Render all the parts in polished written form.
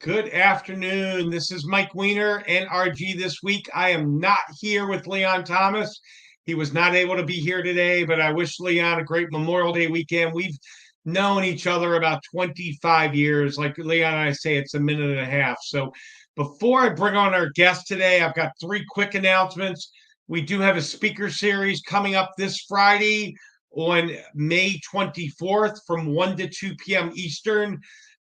Good afternoon. This is Mike Weiner, NRG This Week. I am not here with Leon Thomas. He was not able to be here today, but I wish Leon a great Memorial Day weekend. We've known each other about 25 years. Like Leon and I say, it's a minute and a half. So before I bring on our guest today, I've got three quick announcements. We do have a speaker series coming up this Friday on May 24th from 1 to 2 p.m. Eastern.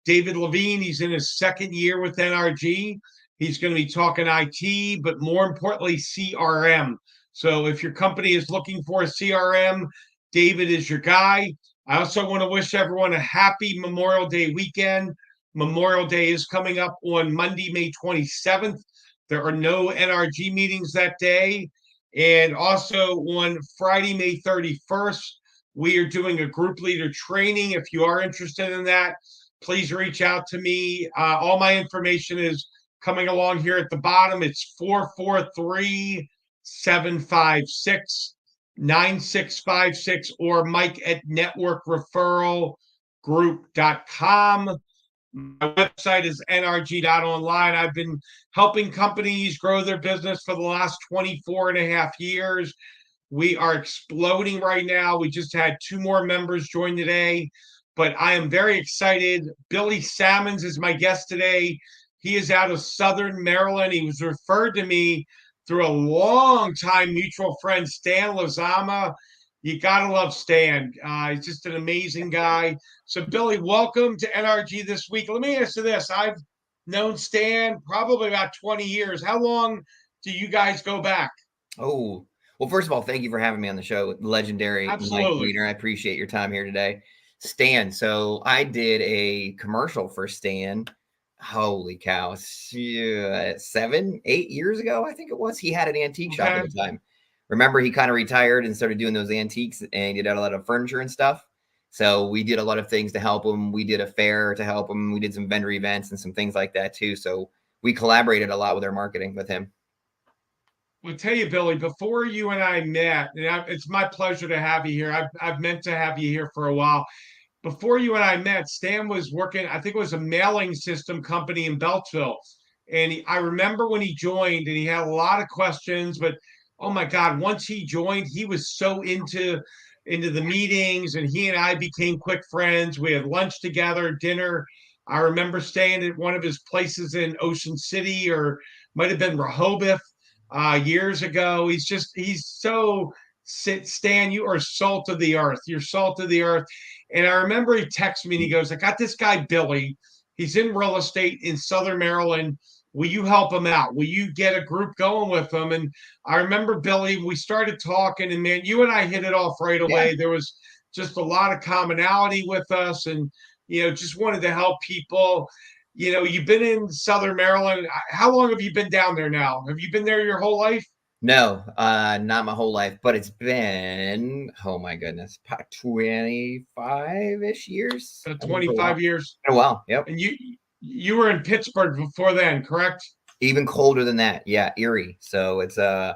David Levine, he's in his second year with NRG. He's going to be talking IT, but more importantly, CRM. So if your company is looking for a CRM, David is your guy. I also want to wish everyone a happy Memorial Day weekend. Memorial Day is coming up on Monday, May 27th. There are no NRG meetings that day. And also on Friday, May 31st, we are doing a group leader training. If you are interested in that, please reach out to me. All my information is coming along here at the bottom. It's 443-756-9656 or Mike at networkreferralgroup.com. My website is NRG.Online. I've been helping companies grow their business for the last 24 and a half years. We are exploding right now. We just had two more members join today. But I am very excited. Billy Salmons is my guest today. He is out of Southern Maryland. He was referred to me through a long-time mutual friend, Stan Lozama. You got to love Stan. He's just an amazing guy. So, Billy, welcome to NRG This Week. Let me ask you this. I've known Stan probably about 20 years. How long do you guys go back? Oh, well, first of all, thank you for having me on the show. Legendary Mike Weiner. I appreciate your time here today. Stan. So I did a commercial for Stan. Holy cow. 7, 8 years ago, I think it was. He had an antique shop at the time. Remember, he kind of retired and started doing those antiques and he did a lot of furniture and stuff. So we did a lot of things to help him. We did a fair to help him. We did some vendor events and some things like that too. So we collaborated a lot with our marketing with him. Well, tell you, Billy, before you and I met, and it's my pleasure to have you here. I've meant to have you here for a while. Before you and I met, Stan was working, I think it was a mailing system company in Beltsville. And I remember when he joined and he had a lot of questions, but oh my God, once he joined, he was so into the meetings and he and I became quick friends. We had lunch together, dinner. I remember staying at one of his places in Ocean City or might have been Rehoboth years ago. He's so Stan, you are salt of the earth. You're salt of the earth. And I remember he texted me and he goes, I got this guy, Billy. He's in real estate in Southern Maryland. Will you help him out? Will you get a group going with him? And I remember, Billy, we started talking and man, you and I hit it off right away. Yeah. There was just a lot of commonality with us and, just wanted to help people. You've been in Southern Maryland. How long have you been down there now? Have you been there your whole life? No, not my whole life, but it's been, oh my goodness, 25-ish years. 25 years. Oh, wow. Yep. And you were in Pittsburgh before then, correct? Even colder than that. Yeah. Erie. So it's about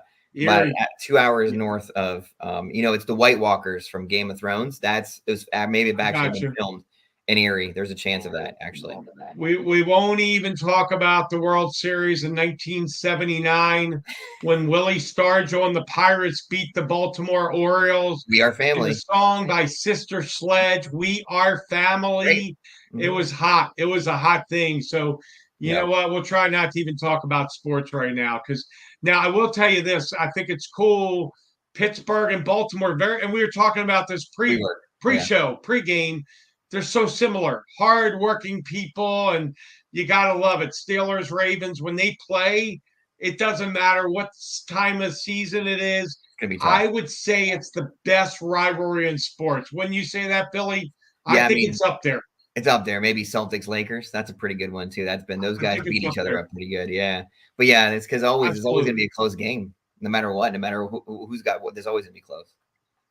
2 hours north of, it's the White Walkers from Game of Thrones. It's maybe actually been filmed in Erie. There's a chance of that, actually. We won't even talk about the World Series in 1979 when Willie Stargell and the Pirates beat the Baltimore Orioles. We are family. The song by Sister Sledge, We Are Family. Mm-hmm. It was hot. It was a hot thing. So, you know what? We'll try not to even talk about sports right now because now I will tell you this. I think it's cool. Pittsburgh and Baltimore, and we were talking about this pre-show, pre-game. They're so similar, hardworking people, and you got to love it. Steelers, Ravens, when they play, it doesn't matter what time of season it is. I would say it's the best rivalry in sports. When you say that, Billy, I think it's up there. It's up there. Maybe Celtics, Lakers. That's a pretty good one, too. Those guys beat each other up pretty good. Yeah. But yeah, it's because it's always going to be a close game, no matter what, no matter who's got what. There's always going to be close.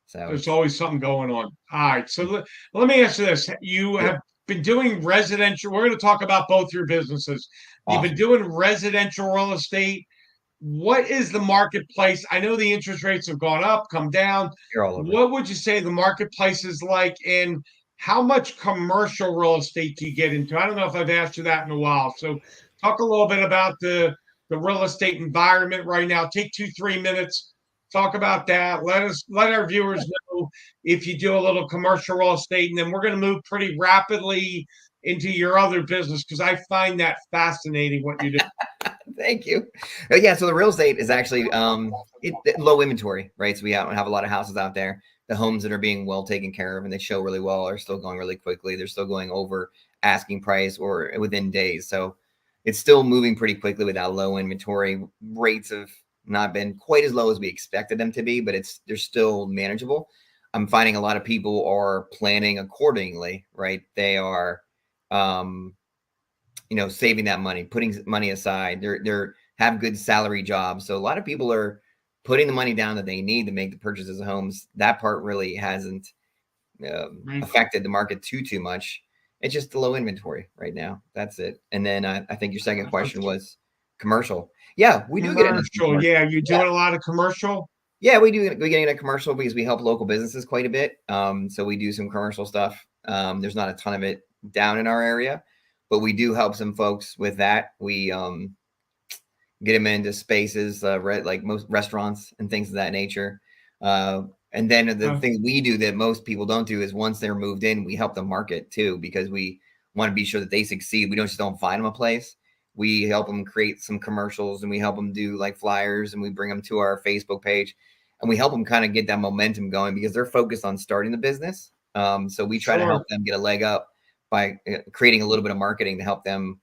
So there's always something going on. All right. So let me ask you this. You have been doing residential. We're going to talk about both your businesses. Awesome. You've been doing residential real estate. What is the marketplace? I know the interest rates have gone up, come down. You're all over. What would you say the marketplace is like? And how much commercial real estate do you get into? I don't know if I've asked you that in a while. So talk a little bit about the real estate environment right now. Take 2-3 minutes, talk about that. Let our viewers know if you do a little commercial real estate, and then we're going to move pretty rapidly into your other business because I find that fascinating what you do. Thank you. Yeah, so the real estate is actually low inventory, right? So we have a lot of houses out there. The homes that are being well taken care of and they show really well are still going really quickly. They're still going over asking price or within days. So it's still moving pretty quickly without low inventory. Rates have not been quite as low as we expected them to be, but they're still manageable. I'm finding a lot of people are planning accordingly, right? They are saving that money, putting money aside. They're have good salary jobs. So a lot of people are putting the money down that they need to make the purchases of homes. That part really hasn't affected the market too much. It's just the low inventory right now. That's it. And then I think your second question was commercial. Yeah, we do get into commercial. Yeah, you're doing a lot of commercial. Yeah, we do. We get into commercial because we help local businesses quite a bit. So we do some commercial stuff. There's not a ton of it down in our area, but we do help some folks with that. We get them into spaces like most restaurants and things of that nature. And then the thing we do that most people don't do is once they're moved in, we help them market too, because we want to be sure that they succeed. We don't find them a place. We help them create some commercials and we help them do like flyers and we bring them to our Facebook page and we help them kind of get that momentum going because they're focused on starting the business. So we try to help them get a leg up by creating a little bit of marketing to help them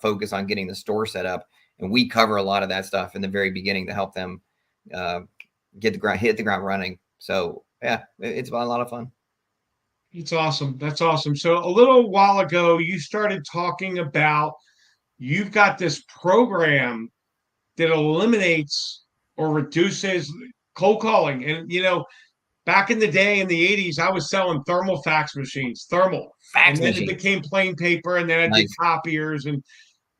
focus on getting the store set up. And we cover a lot of that stuff in the very beginning to help them hit the ground running. So yeah, it's a lot of fun. It's awesome. That's awesome. So a little while ago, you started talking about you've got this program that eliminates or reduces cold calling. And, back in the day in the 80s, I was selling thermal fax machines, and then it became plain paper, and then I did copiers. And,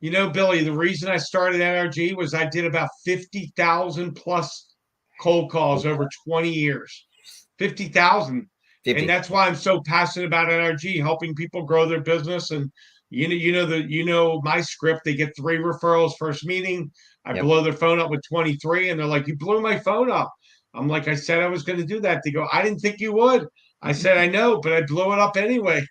Billy, the reason I started NRG was I did about 50,000 plus cold calls over 20 years. 50,000. And that's why I'm so passionate about NRG, helping people grow their business. And my script, they get 3 referrals first meeting. I blow their phone up with 23 and they're like, you blew my phone up. I'm like, I said I was going to do that. They go, I didn't think you would. I said, I know, but I blew it up anyway.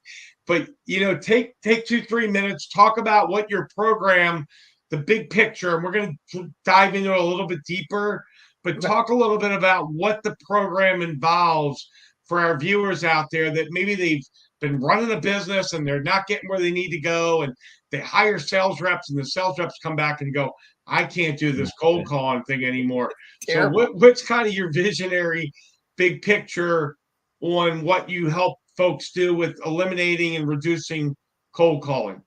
But, take 2-3 minutes, talk about what your program, the big picture, and we're going to dive into it a little bit deeper, but talk a little bit about what the program involves for our viewers out there that maybe they've been running a business and they're not getting where they need to go. And they hire sales reps and the sales reps come back and go, I can't do this cold calling thing anymore. Terrible. So what's kind of your visionary big picture on what you help folks do with eliminating and reducing cold calling?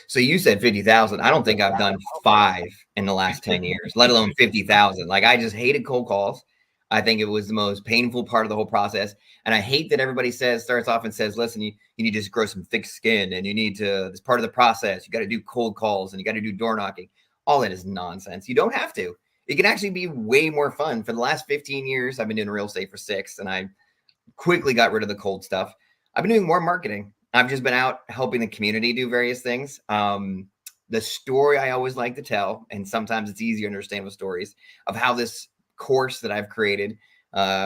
So you said 50,000. I don't think I've done 5 in the last 10 years, let alone 50,000. Like I just hated cold calls. I think it was the most painful part of the whole process. And I hate that everybody starts off and says, listen, you need to just grow some thick skin and you need to, it's part of the process. You got to do cold calls and you got to do door knocking. All that is nonsense. You don't have to. It can actually be way more fun. For the last 15 years, I've been doing real estate for 6 and I quickly got rid of the cold stuff. I've been doing more marketing. I've just been out helping the community do various things. The story I always like to tell, and sometimes it's easier to understand with stories of how this course that I've created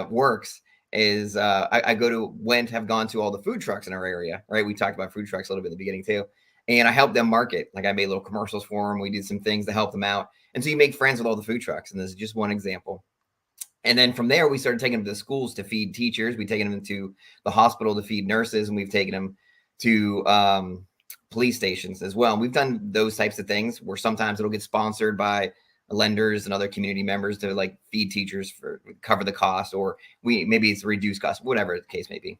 works is I have gone to all the food trucks in our area, right? We talked about food trucks a little bit in the beginning too. And I helped them market. Like I made little commercials for them. We did some things to help them out. And so you make friends with all the food trucks. And this is just one example. And then from there, we started taking them to the schools to feed teachers. We've taken them to the hospital to feed nurses. And we've taken them to police stations as well. And we've done those types of things where sometimes it'll get sponsored by lenders and other community members to like feed teachers for cover the cost, or maybe it's a reduced cost, whatever the case may be.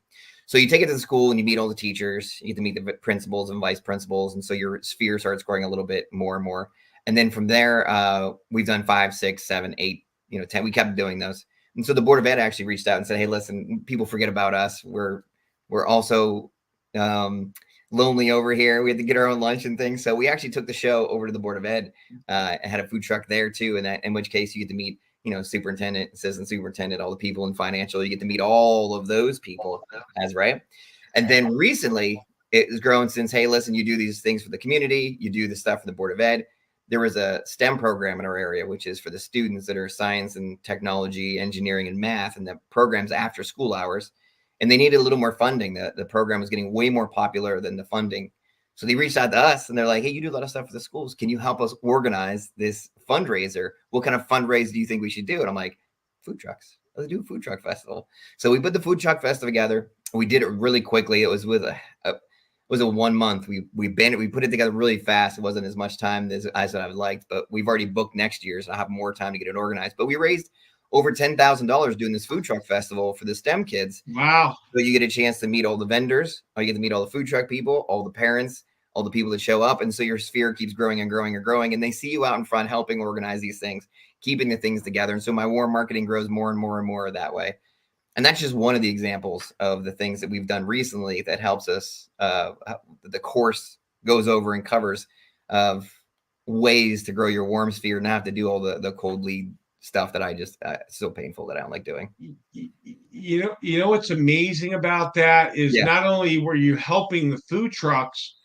So you take it to the school and you meet all the teachers, you get to meet the principals and vice principals. And so your sphere starts growing a little bit more and more. And then from there, we've done 5, 6, 7, 8, 10. We kept doing those. And so the Board of Ed actually reached out and said, hey, listen, people forget about us. We're also lonely over here. We had to get our own lunch and things. So we actually took the show over to the Board of Ed and had a food truck there too. And in which case you get to meet, superintendent, assistant superintendent, all the people in financial, you get to meet all of those people right. And then recently it has grown since, hey, listen, you do these things for the community, you do the stuff for the Board of Ed. There was a STEM program in our area, which is for the students that are science and technology, engineering, and math, and the program's after school hours. And they needed a little more funding. The program was getting way more popular than the funding. So they reached out to us and they're like, hey, you do a lot of stuff for the schools. Can you help us organize this fundraiser? What kind of fundraiser do you think we should do? And I'm like, food trucks. Let's do a food truck festival. So we put the food truck festival together. We did it really quickly. It was with a 1 month. We put it together really fast. It wasn't as much time as I would have liked, but we've already booked next year, so I have more time to get it organized. But we raised over $10,000 doing this food truck festival for the STEM kids. Wow. So you get a chance to meet all the vendors, or you get to meet all the food truck people, all the parents, all the people that show up. And so your sphere keeps growing and growing and growing. And they see you out in front helping organize these things, keeping the things together. And so my warm marketing grows more and more and more that way. And that's just one of the examples of the things that we've done recently that helps us. The course goes over and covers of ways to grow your warm sphere, not have to do all the cold lead stuff that I just it's so painful that I don't like doing. You know what's amazing about that is not only were you helping the food trucks,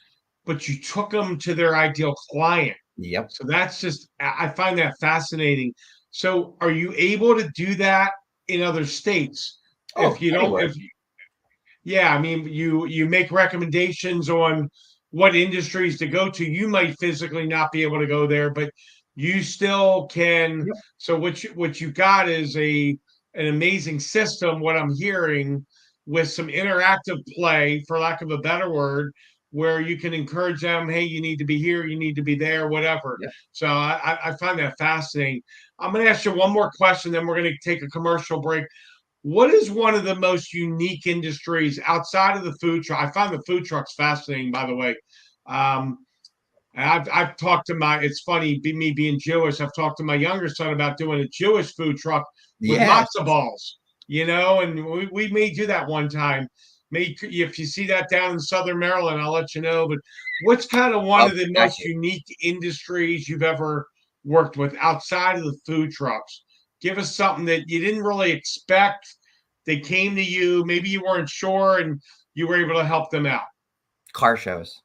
but you took them to their ideal client. Yep. So that's just, I find that fascinating. So are you able to do that in other states? Oh, if you don't, I mean, you make recommendations on what industries to go to. You might physically not be able to go there, but you still can. Yep. So what you got is an amazing system, what I'm hearing, with some interactive play, for lack of a better word, where you can encourage them, hey, you need to be here, you need to be there, whatever. Yeah. So I find that fascinating. I'm going to ask you one more question, then we're going to take a commercial break. What is one of the most unique industries outside of the food truck? I find the food trucks fascinating, by the way. I've talked to it's funny, me being Jewish, I've talked to my younger son about doing a Jewish food truck with matzo balls, and we may do that one time. Maybe if you see that down in Southern Maryland, I'll let you know. But what's kind of one of the most unique industries you've ever worked with outside of the food trucks? Give us something that you didn't really expect. They came to you. Maybe you weren't sure, and you were able to help them out. Car shows.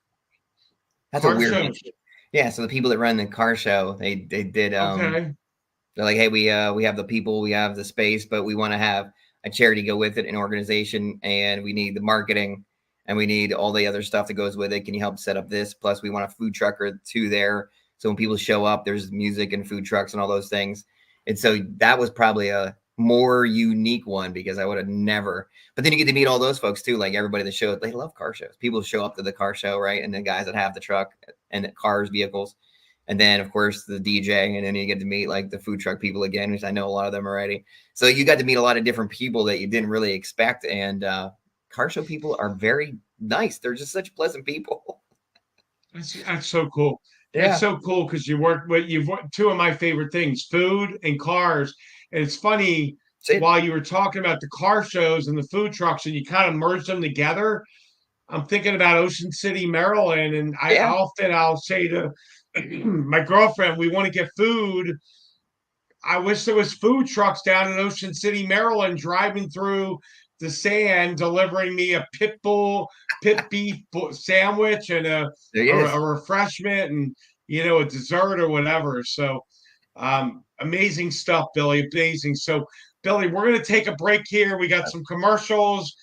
That's a weird one. Yeah. So the people that run the car show, they did. They're like, hey, we have the people, we have the space, but we want to have a charity go with it, an organization, and we need the marketing, and we need all the other stuff that goes with it. Can you help set up this? Plus, we want a food truck or two there, so when people show up, there's music and food trucks and all those things. And so that was probably a more unique one, because I would have never. But then you get to meet all those folks too, like everybody that show. They love car shows. People show up to the car show, right? And the guys that have the truck and cars, vehicles, and then of course the DJ, and then you get to meet like the food truck people again, which I know a lot of them already. So you got to meet a lot of different people that you didn't really expect. And car show people are very nice. They're just such pleasant people. That's so cool. Yeah. It's so cool because you've worked two of my favorite things, food and cars. And it's funny, while you were talking about the car shows and the food trucks and you kind of merged them together, I'm thinking about Ocean City, Maryland. And I'll say to my girlfriend, we want to get food. I wish there was food trucks down in Ocean City, Maryland, driving through the sand, delivering me a pit beef sandwich and a refreshment and, a dessert or whatever. So amazing stuff, Billy. Amazing. So, Billy, we're going to take a break here. We got some commercials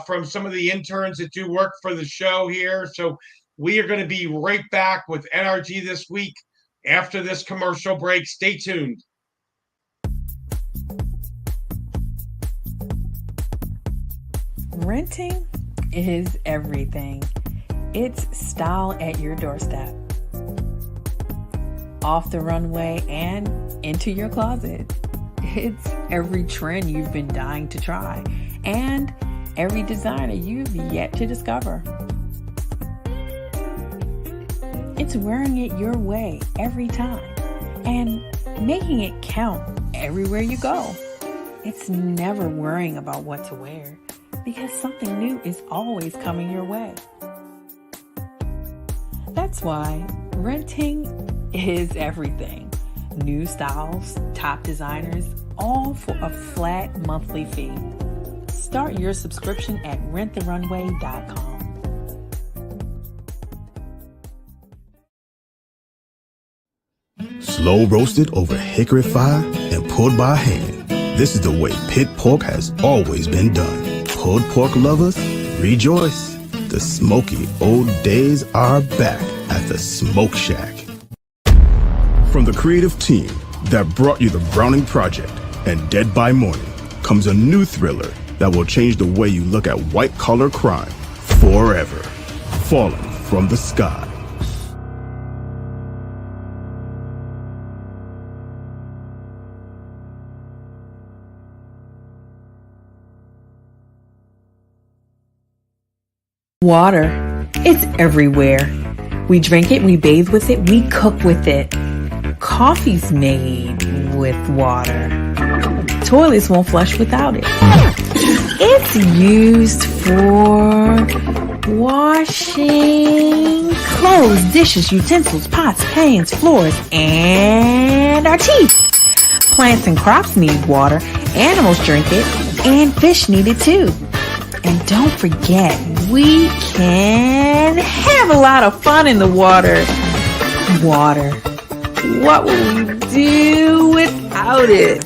from some of the interns that do work for the show here. So we are going to be right back with NRG This Week after this commercial break. Stay tuned. Renting is everything. It's style at your doorstep, off the runway and into your closet. It's every trend you've been dying to try and every designer you've yet to discover. It's wearing it your way every time and making it count everywhere you go. It's never worrying about what to wear, because something new is always coming your way. That's why renting is everything. New styles, top designers, all for a flat monthly fee. Start your subscription at renttherunway.com. Slow roasted over hickory fire and pulled by hand. This is the way pit pork has always been done. Pulled pork lovers, rejoice. The smoky old days are back at the Smoke Shack. From the creative team that brought you the Browning Project and Dead by Morning comes a new thriller that will change the way you look at white-collar crime forever. Falling from the Sky. Water. It's everywhere. We drink it, we bathe with it, we cook with it. Coffee's made with water. Toilets won't flush without it. It's used for washing clothes, dishes, utensils, pots, pans, floors, and our teeth. Plants and crops need water. Animals drink it, and fish need it too. And don't forget, we can have a lot of fun in the water. Water. What would we do without it?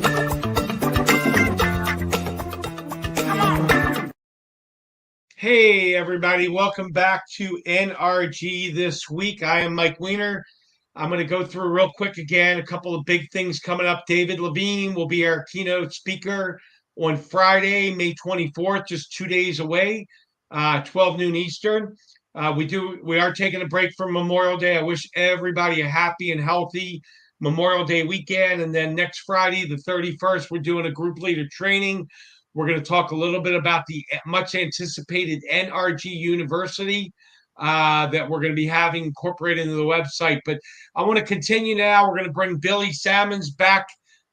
Hey, everybody. Welcome back to NRG This Week. I am Mike Weiner. I'm going to go through real quick again, a couple of big things coming up. David Levine will be our keynote speaker on Friday, May 24th, just 2 days away, 12 noon Eastern. We are taking a break from Memorial Day. I wish everybody a happy and healthy Memorial Day weekend. And then next Friday, the 31st, we're doing a group leader training. We're going to talk a little bit about the much anticipated NRG University that we're going to be having incorporated into the website. But I want to continue now. We're going to bring Billy Salmons back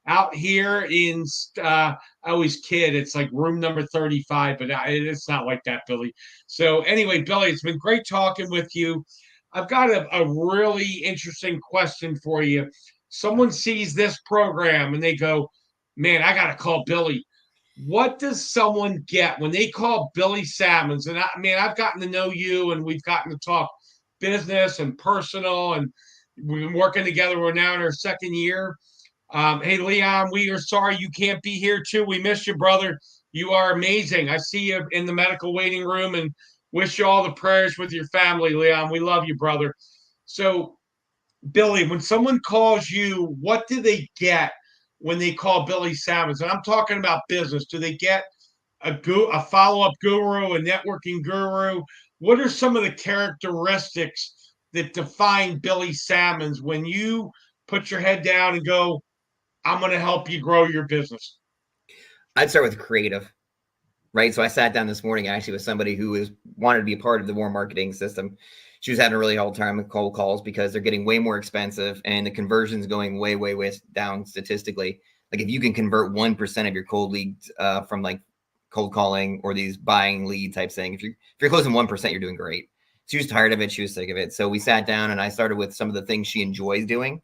out here in, I always kid, it's like room number 35, but it's not like that, Billy. So anyway, Billy, it's been great talking with you. I've got a really interesting question for you. Someone sees this program and they go, man, I got to call Billy. What does someone get when they call Billy Salmons? And I've gotten to know you and we've gotten to talk business and personal, and we've been working together. We're now in our second year. Hey, Leon, we are sorry you can't be here too. We miss you, brother. You are amazing. I see you in the medical waiting room and wish you all the prayers with your family, Leon. We love you, brother. So, Billy, when someone calls you, what do they get when they call Billy Salmons? And I'm talking about business. Do they get a follow-up guru, a networking guru? What are some of the characteristics that define Billy Salmons when you put your head down and go, I'm going to help you grow your business? I'd start with creative, right? So I sat down this morning actually with somebody who wanted to be a part of the warm marketing system. She was having a really hard time with cold calls because they're getting way more expensive and the conversion's going way, way, way down statistically. Like if you can convert 1% of your cold leads from like cold calling or these buying lead type thing, if you're closing 1%, you're doing great. She was tired of it. She was sick of it. So we sat down and I started with some of the things she enjoys doing.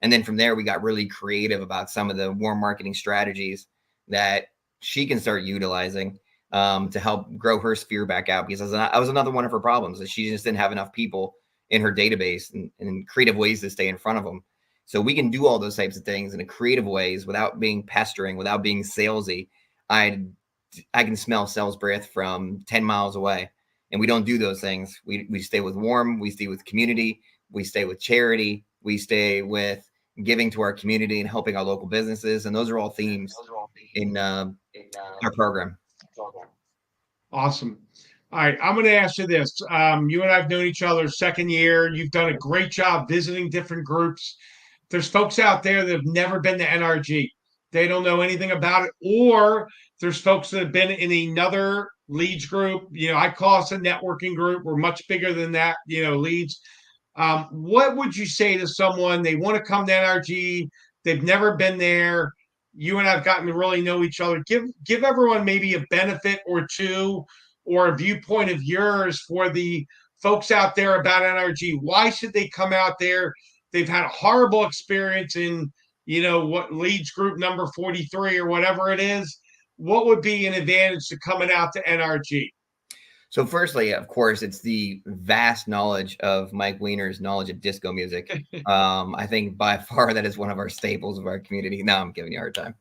And then from there, we got really creative about some of the warm marketing strategies that she can start utilizing to help grow her sphere back out. Because I was another one of her problems, that she just didn't have enough people in her database and creative ways to stay in front of them. So we can do all those types of things in a creative ways without being pestering, without being salesy. I can smell sales breath from 10 miles away. And we don't do those things. We stay with warm, we stay with community, we stay with charity, we stay with giving to our community and helping our local businesses. And those are all themes in our program. Awesome. All right. I'm going to ask you this. You and I have known each other second year. You've done a great job visiting different groups. There's folks out there that have never been to NRG. They don't know anything about it. Or there's folks that have been in another leads group. I call us a networking group. We're much bigger than that, leads. What would you say to someone, they want to come to NRG, they've never been there, you and I've gotten to really know each other. Give everyone maybe a benefit or two or a viewpoint of yours for the folks out there about NRG. Why should they come out there? They've had a horrible experience in, what leads group number 43 or whatever it is. what would be an advantage to coming out to NRG? So firstly, of course, it's the vast knowledge of Mike Weiner's knowledge of disco music. I think by far that is one of our staples of our community. No, I'm giving you a hard time.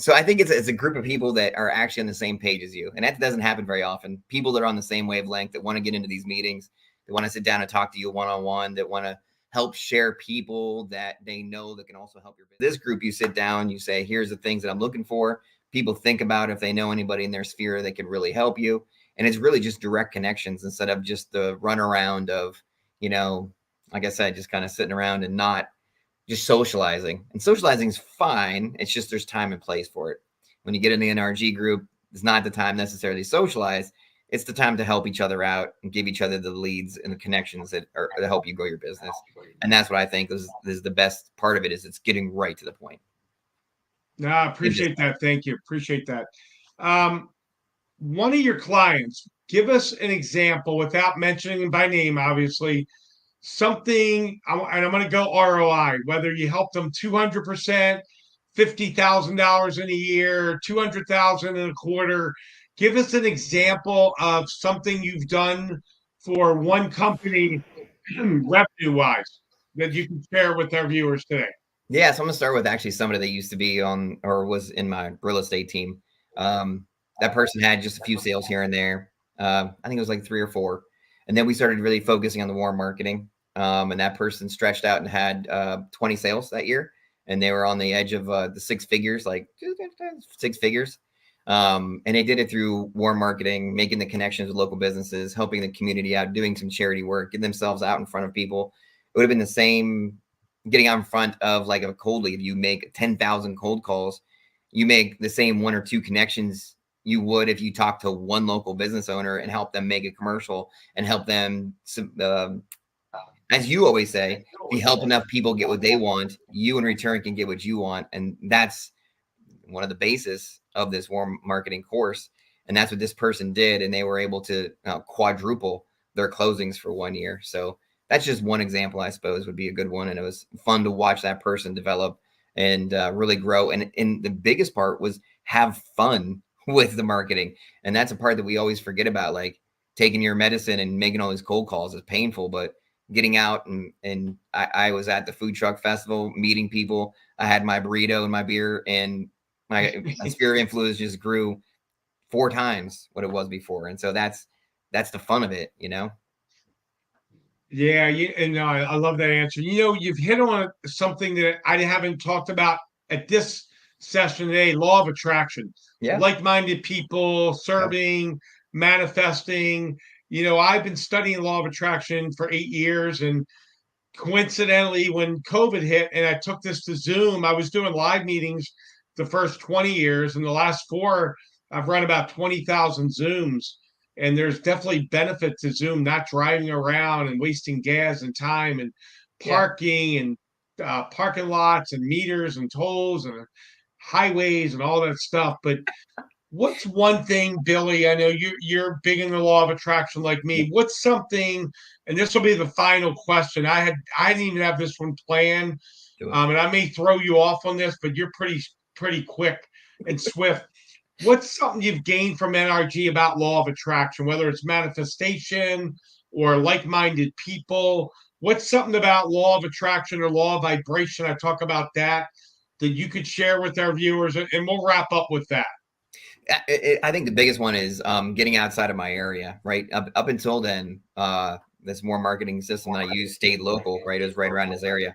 So I think it's a group of people that are actually on the same page as you. And that doesn't happen very often. People that are on the same wavelength, that want to get into these meetings, that want to sit down and talk to you one-on-one, that want to help share people that they know that can also help your business. This group, you sit down, you say, here's the things that I'm looking for. People think about if they know anybody in their sphere that could really help you. And it's really just direct connections instead of just the runaround of, like I said, just kind of sitting around and not just socializing. And socializing is fine. It's just there's time and place for it. When you get in the NRG group, it's not the time necessarily to socialize. It's the time to help each other out and give each other the leads and the connections that help you grow your business. And that's what I think is the best part of it, is it's getting right to the point. No, I appreciate that. Thank you. Appreciate that. One of your clients, give us an example without mentioning them by name, obviously, something, and I'm going to go ROI, whether you help them 200%, $50,000 in a year, 200,000 in a quarter. Give us an example of something you've done for one company revenue-wise that you can share with our viewers today. Yeah, so I'm going to start with actually somebody that used to be on or was in my real estate team. That person had just a few sales here and there. I think it was like 3 or 4. And then we started really focusing on the warm marketing. And that person stretched out and had 20 sales that year. And they were on the edge of the 6 figures, like 6 figures. And they did it through warm marketing, making the connections with local businesses, helping the community out, doing some charity work, getting themselves out in front of people. It would have been the same getting out in front of like a cold lead. You make 10,000 cold calls. You make the same 1 or 2 connections you would if you talk to one local business owner and help them make a commercial and help them, as you always say, if you help enough people get what they want, you in return can get what you want. And that's one of the basis of this warm marketing course. And that's what this person did. And they were able to quadruple their closings for 1 year. So that's just one example, I suppose, would be a good one. And it was fun to watch that person develop and really grow. And the biggest part was have fun with the marketing. And that's a part that we always forget about, like taking your medicine and making all these cold calls is painful, but getting out and I was at the food truck festival, meeting people. I had my burrito and my beer, and my sphere of influence just grew 4 times what it was before. And so that's the fun of it, Yeah, and I love that answer. You've hit on something that I haven't talked about at this session today: law of attraction. Yeah. Like-minded people, serving, manifesting. I've been studying law of attraction for 8 years, and coincidentally, when COVID hit and I took this to Zoom, I was doing live meetings the first 20 years, and the last 4, I've run about 20,000 Zooms. And there's definitely benefit to Zoom, not driving around and wasting gas and time and parking and parking lots and meters and tolls and highways and all that stuff. But what's one thing, Billy? I know you're big in the law of attraction like me. What's something, and this will be the final question. I didn't even have this one planned, and I may throw you off on this, but you're pretty quick and swift. What's something you've gained from NRG about law of attraction, whether it's manifestation or like-minded people? What's something about law of attraction or law of vibration? I talk about that you could share with our viewers, and we'll wrap up with that. I think the biggest one is getting outside of my area, right? Up until then, this more marketing system that I use stayed local, right? It was right around this area.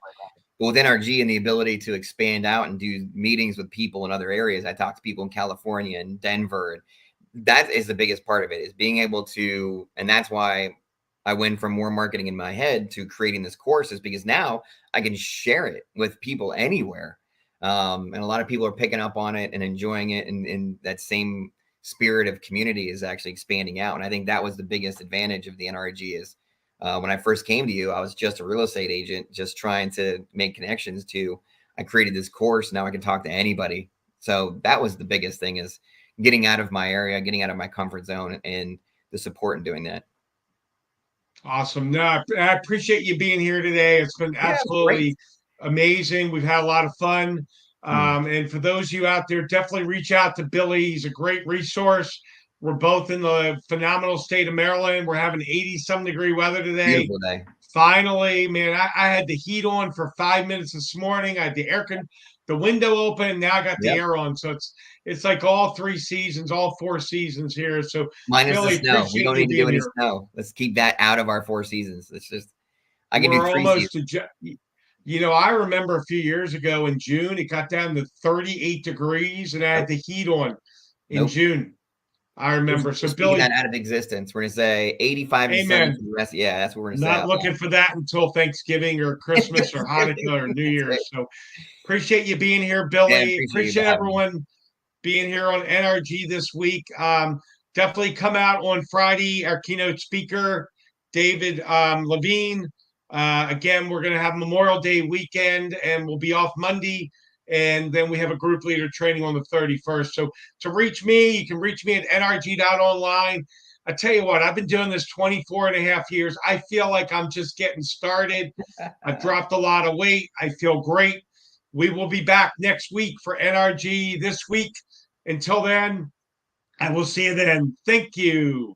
But with NRG and the ability to expand out and do meetings with people in other areas, I talk to people in California and Denver. And that is the biggest part of it, is being able to, and that's why I went from more marketing in my head to creating this course, is because now I can share it with people anywhere. And a lot of people are picking up on it and enjoying it. And that same spirit of community is actually expanding out. And I think that was the biggest advantage of the NRG is, when I first came to you, I was just a real estate agent, just trying to make connections I created this course. Now I can talk to anybody. So that was the biggest thing, is getting out of my area, getting out of my comfort zone, and the support in doing that. Awesome. No, I appreciate you being here today. It's been absolutely amazing. We've had a lot of fun. And for those of you out there, definitely reach out to Billy. He's a great resource. We're both in the phenomenal state of Maryland. We're having 80-some degree weather today. Beautiful day. Finally, man, I had the heat on for 5 minutes this morning. I had the window open. Now I got the air on. So it's like all 3 seasons, all 4 seasons here. So minus Billy, the snow. We don't need to do any snow. Let's keep that out of our 4 seasons. It's just I can do 3 seasons. I remember a few years ago in June, it got down to 38 degrees, and I had the heat on in June. I remember. So Billy, that out of existence. We're gonna say 85 and 70 for the rest. Yeah, that's what we're gonna say. Not looking for that until Thanksgiving or Christmas or Hanukkah or New Year's. So appreciate you being here, Billy. Appreciate everyone being here on NRG this week. Definitely come out on Friday. Our keynote speaker, David Levine. Again, we're going to have Memorial Day weekend, and we'll be off Monday. And then we have a group leader training on the 31st. So to reach me, you can reach me at NRG.Online. I tell you what, I've been doing this 24 and a half years. I feel like I'm just getting started. I've dropped a lot of weight. I feel great. We will be back next week for NRG This Week. Until then, I will see you then. Thank you.